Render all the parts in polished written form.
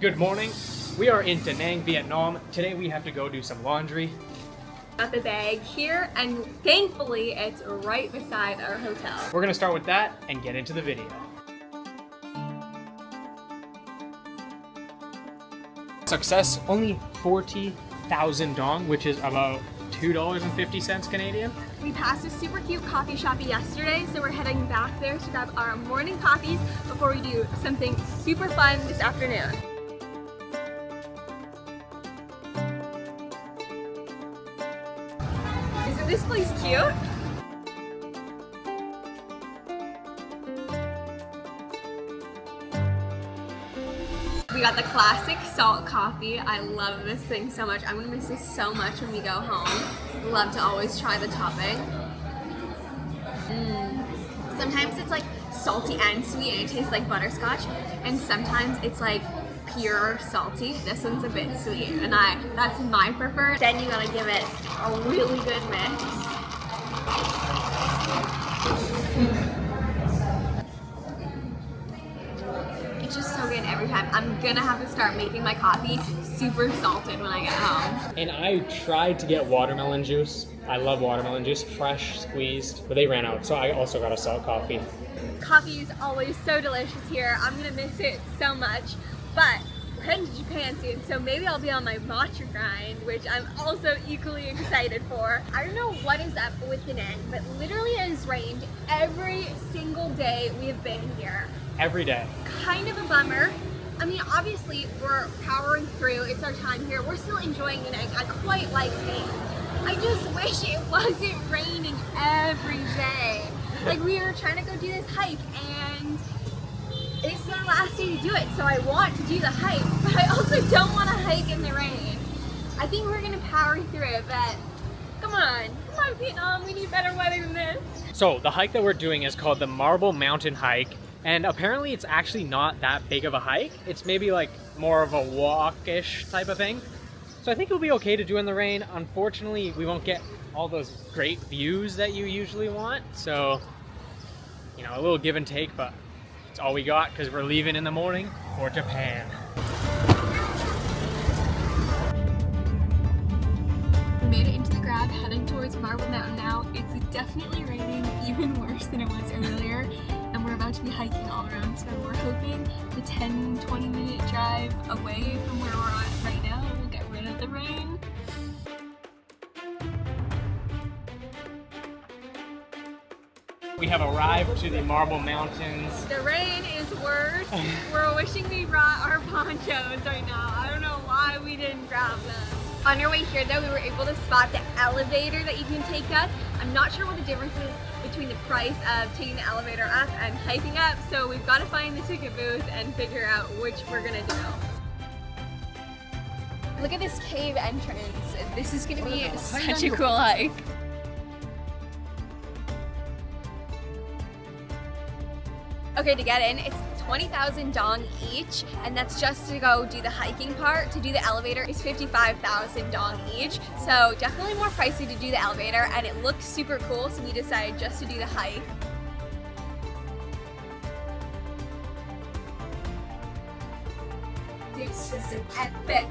Good morning. We are in Da Nang, Vietnam. Today we have to go do some laundry. Got the bag here, and thankfully it's right beside our hotel. We're gonna start with that and get into the video. Success, only 40,000 dong, which is about $2.50 Canadian. We passed a super cute coffee shop yesterday, so we're heading back there to grab our morning coffees before we do something super fun this afternoon. Isn't this place cute? We got the classic salt coffee. I love this thing so much. I'm gonna miss this so much when we go home. Love to always try the topping. Sometimes it's like salty and sweet and it tastes like butterscotch, and sometimes it's like pure salty. This one's a bit sweet, and that's my preferred. Then you gotta give it a really good mix. It's just so good every time. I'm gonna have to start making my coffee super salted when I get home. And I tried to get watermelon juice. I love watermelon juice, fresh, squeezed, but they ran out, so I also got a salt coffee. Coffee is always so delicious here. I'm gonna miss it so much, but we're heading to Japan soon, so maybe I'll be on my matcha grind, which I'm also equally excited for. I don't know what is up with Da Nang, but literally it has rained every single day we have been here. Every day. Kind of a bummer. I mean, obviously we're powering through, it's our time here. We're still enjoying Da Nang. I quite like it. I just wish it wasn't raining every day. Like, we were trying to go do this hike and it's our last day to do it, so I want to do the hike, but I also don't want to hike in the rain. I think we're gonna power through it, but come on Vietnam, we need better weather than this. So the hike that we're doing is called the Marble Mountain Hike, and apparently it's actually not that big of a hike. It's maybe like more of a walk-ish type of thing. So I think it'll be okay to do in the rain. Unfortunately, we won't get all those great views that you usually want. So, you know, a little give and take, but it's all we got because we're leaving in the morning for Japan. We made it into the grab, heading towards Marble Mountain now. It's definitely raining, even worse than it was earlier. And we're about to be hiking all around, so we're hoping the 10-20 minute drive away from where we're at right now will get rid of the rain. We have arrived to the Marble Mountains. The rain is worse. We're wishing we brought our ponchos right now. I don't know why we didn't grab them. On your way here though, we were able to spot the elevator that you can take up. I'm not sure what the difference is between the price of taking the elevator up and hiking up, so we've got to find the ticket booth and figure out which we're gonna do. Look at this cave entrance. This is gonna be such a cool hike. Okay, to get in, it's 20,000 dong each, and that's just to go do the hiking part. To do the elevator is 55,000 dong each, so definitely more pricey to do the elevator, and it looks super cool, so we decided just to do the hike. This is epic.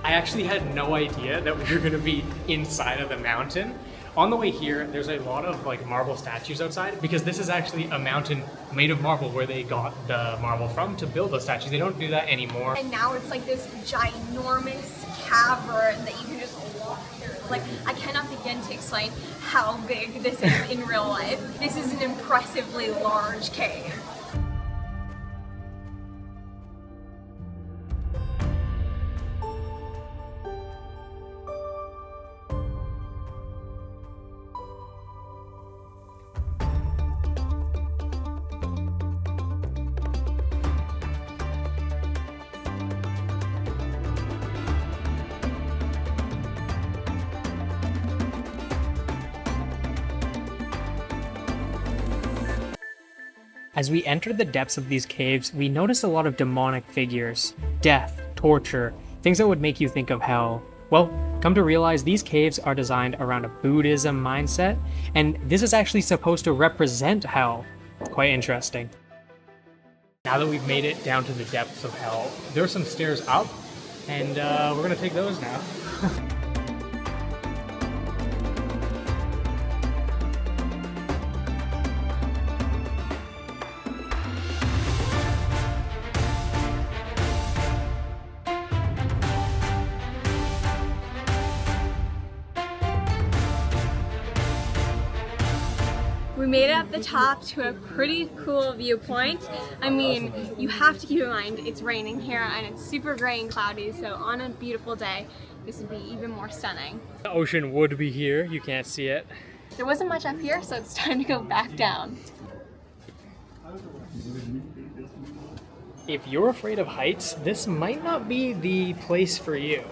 I actually had no idea that we were gonna be inside of the mountain. On the way here, there's a lot of like marble statues outside because this is actually a mountain made of marble where they got the marble from to build those statues. They don't do that anymore. And now it's like this ginormous cavern that you can just walk through. Like, I cannot begin to explain how big this is in real life. This is an impressively large cave. As we entered the depths of these caves, we noticed a lot of demonic figures, death, torture, things that would make you think of hell. Well, come to realize these caves are designed around a Buddhism mindset, and this is actually supposed to represent hell. Quite interesting. Now that we've made it down to the depths of hell, there are some stairs up, and we're gonna take those now. We made it up the top to a pretty cool viewpoint. I mean, you have to keep in mind it's raining here and it's super gray and cloudy, so on a beautiful day, this would be even more stunning. The ocean would be here, you can't see it. There wasn't much up here, so it's time to go back down. If you're afraid of heights, this might not be the place for you.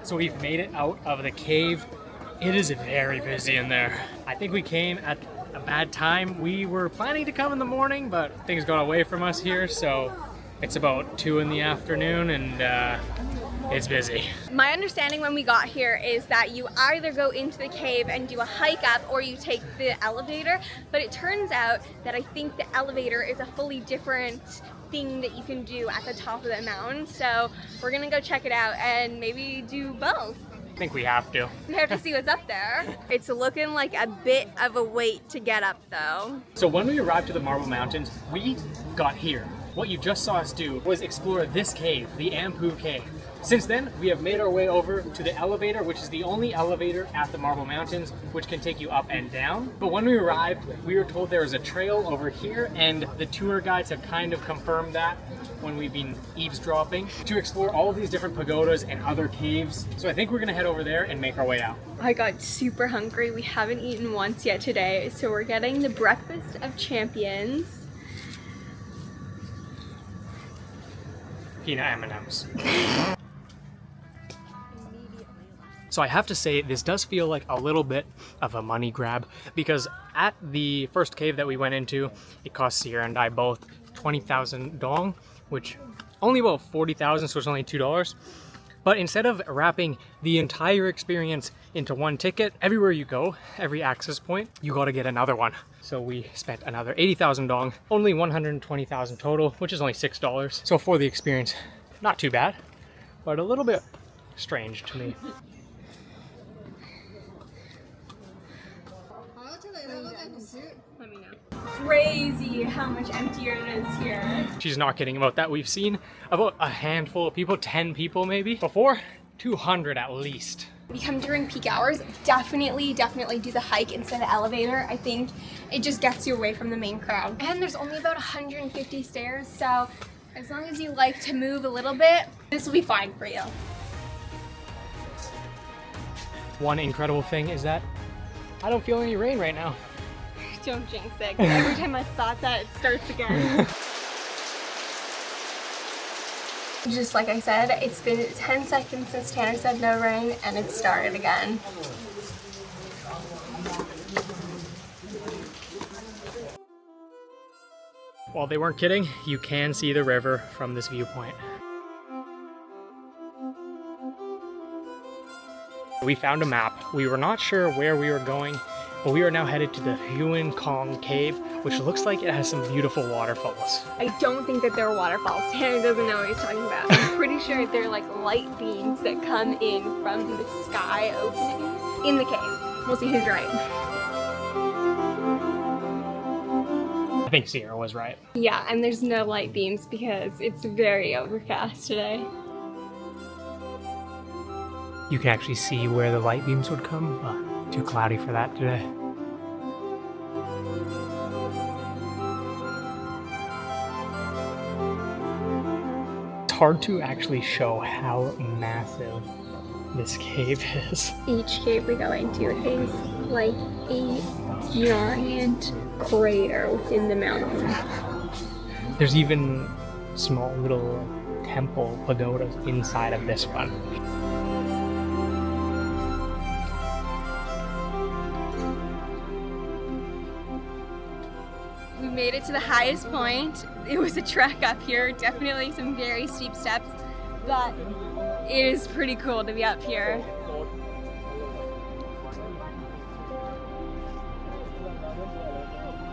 So we've made it out of the cave. It is very busy in there. I think we came at a bad time. We were planning to come in the morning, but things got away from us here, so it's about 2 in the afternoon and it's busy. My understanding when we got here is that you either go into the cave and do a hike up or you take the elevator, but it turns out that I think the elevator is a fully different thing that you can do at the top of the mountain. So we're gonna go check it out and maybe do both. I think we have to. We have to see what's up there. It's looking like a bit of a wait to get up though. So when we arrived to the Marble Mountains, we got here. What you just saw us do was explore this cave, the Ampu Cave. Since then, we have made our way over to the elevator, which is the only elevator at the Marble Mountains, which can take you up and down. But when we arrived, we were told there was a trail over here, and the tour guides have kind of confirmed that when we've been eavesdropping to explore all of these different pagodas and other caves. So I think we're gonna head over there and make our way out. I got super hungry. We haven't eaten once yet today, so we're getting the breakfast of champions. Peanut M&Ms. So I have to say, this does feel like a little bit of a money grab, because at the first cave that we went into, it cost Sierra and I both 20,000 Duong, which only about 40,000, so it's only $2. But instead of wrapping the entire experience into one ticket, everywhere you go, every access point, you gotta get another one. So we spent another 80,000 Duong, only 120,000 total, which is only $6. So for the experience, not too bad, but a little bit strange to me. Let me know. Crazy how much emptier it is here. She's not kidding about that. We've seen about a handful of people, 10 people maybe. Before, 200 at least. If you come during peak hours, definitely do the hike instead of elevator. I think it just gets you away from the main crowd. And there's only about 150 stairs, so as long as you like to move a little bit, this will be fine for you. One incredible thing is that I don't feel any rain right now. Don't jinx it, 'cause every time I thought that, it starts again. Just like I said, it's been 10 seconds since Tanner said no rain, and it started again. Well, they weren't kidding. You can see the river from this viewpoint. We found a map. We were not sure where we were going, but we are now headed to the Duong Cave, which looks like it has some beautiful waterfalls. I don't think that they're waterfalls. Tanner doesn't know what he's talking about. I'm pretty sure they're like light beams that come in from the sky openings in the cave. We'll see who's right. I think Sierra was right. Yeah, and there's no light beams because it's very overcast today. You can actually see where the light beams would come, but too cloudy for that today. It's hard to actually show how massive this cave is. Each cave we go into is like a giant crater within the mountain. There's even small little temple pagodas inside of this one. We made made it to the highest point. It was a trek up here, definitely some very steep steps, but it is pretty cool to be up here.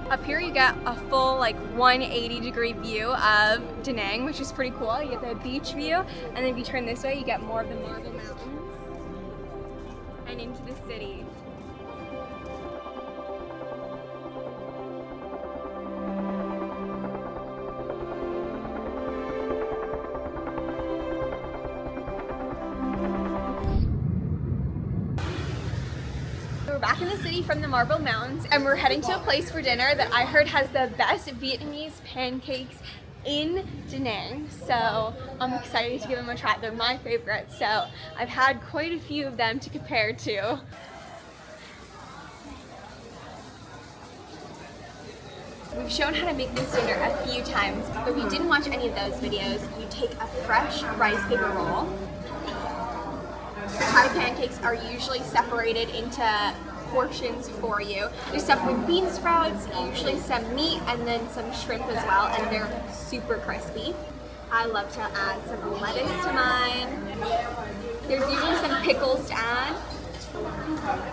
Up here you get a full like 180-degree view of Da Nang, which is pretty cool. You get the beach view, and then if you turn this way, you get more of the Marble Mountains and into the city. We're back in the city from the Marble Mountains, and we're heading to a place for dinner that I heard has the best Vietnamese pancakes in Da Nang. So I'm excited to give them a try. They're my favorite, so I've had quite a few of them to compare to. We've shown how to make this dinner a few times, but if you didn't watch any of those videos, you take a fresh rice paper roll. Thai pancakes are usually separated into portions for you. They're stuffed with bean sprouts, usually some meat, and then some shrimp as well, and they're super crispy. I love to add some lettuce to mine. There's usually some pickles to add.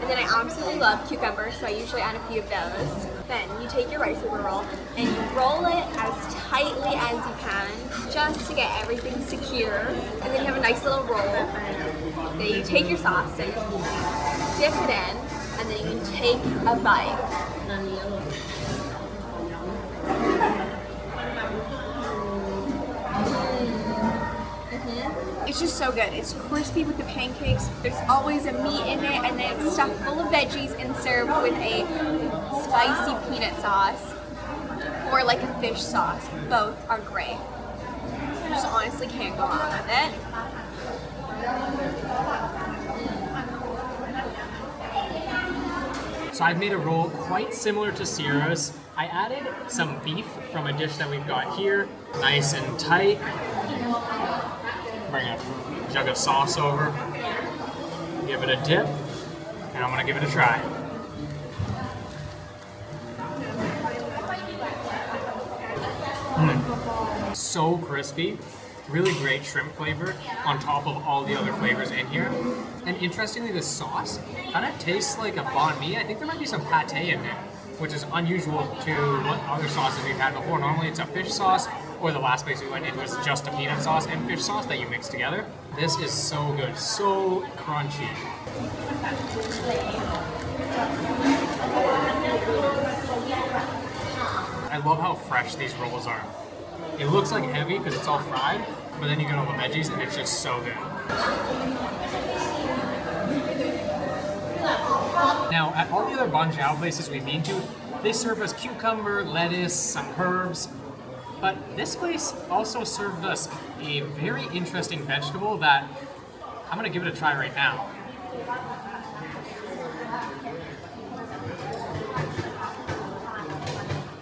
And then I absolutely love cucumbers, so I usually add a few of those. Then you take your rice paper roll and you roll it as tightly as you can, just to get everything secure. And then you have a nice little roll. Then you take your sauce and dip it in, and then you can take a bite. It's just so good. It's crispy with the pancakes. There's always a meat in it, and then it's stuffed full of veggies and served with a spicy peanut sauce or like a fish sauce. Both are great. You just honestly can't go wrong with it. So I've made a roll quite similar to Sierra's. I added some beef from a dish that we've got here, nice and tight. Bring a jug of sauce over, give it a dip, and I'm gonna give it a try. So crispy, really great shrimp flavor on top of all the other flavors in here. And interestingly, this sauce kind of tastes like a banh mi. I think there might be some pate in there, which is unusual to what other sauces we've had before. Normally it's a fish sauce, or the last place we went in was just a peanut sauce and fish sauce that you mix together. This is so good, so crunchy. I love how fresh these rolls are. It looks like heavy because it's all fried, but then you get all the veggies and it's just so good. Now, at all the other bánh chao places we've been to, they serve us cucumber, lettuce, some herbs, but this place also served us a very interesting vegetable that I'm gonna give it a try right now.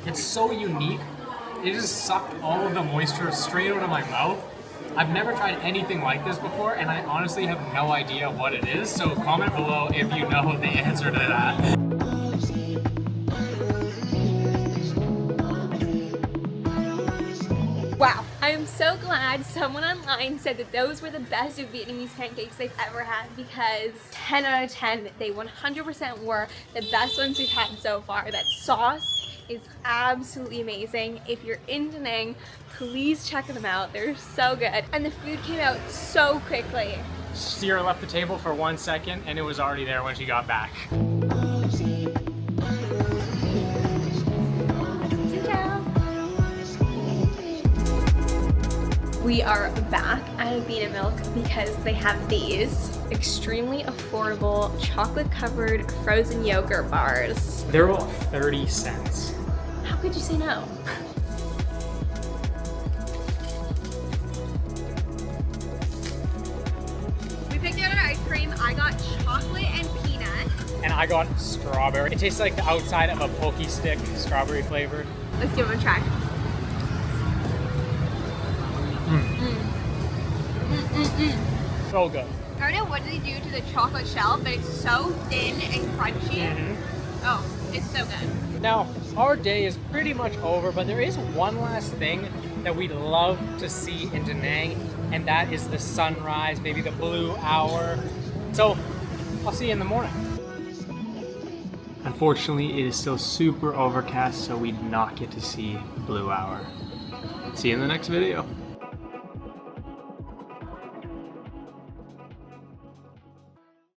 It's so unique. It just sucked all of the moisture straight out of my mouth. I've never tried anything like this before, and I honestly have no idea what it is, so comment below if you know the answer to that. Wow, I am so glad someone online said that those were the best Vietnamese pancakes they've ever had, because 10 out of 10, they 100% were the best ones we've had so far. That sauce is absolutely amazing. If you're in Da Nang, please check them out. They're so good. And the food came out so quickly. Sierra left the table for 1 second and it was already there when she got back. We are back at Vinamilk because they have these extremely affordable chocolate-covered frozen yogurt bars. They're all 30 cents. How could you say no? We picked out our ice cream. I got chocolate and peanut. And I got strawberry. It tastes like the outside of a pokey stick, strawberry flavored. Let's give it a try. So good. I don't know what they do to the chocolate shell, but it's so thin and crunchy. Oh, it's so good. Now, our day is pretty much over, but there is one last thing that we'd love to see in Da Nang, and that is the sunrise, maybe the blue hour. So I'll see you in the morning. Unfortunately, it is still super overcast, so we did not get to see blue hour. See you in the next video.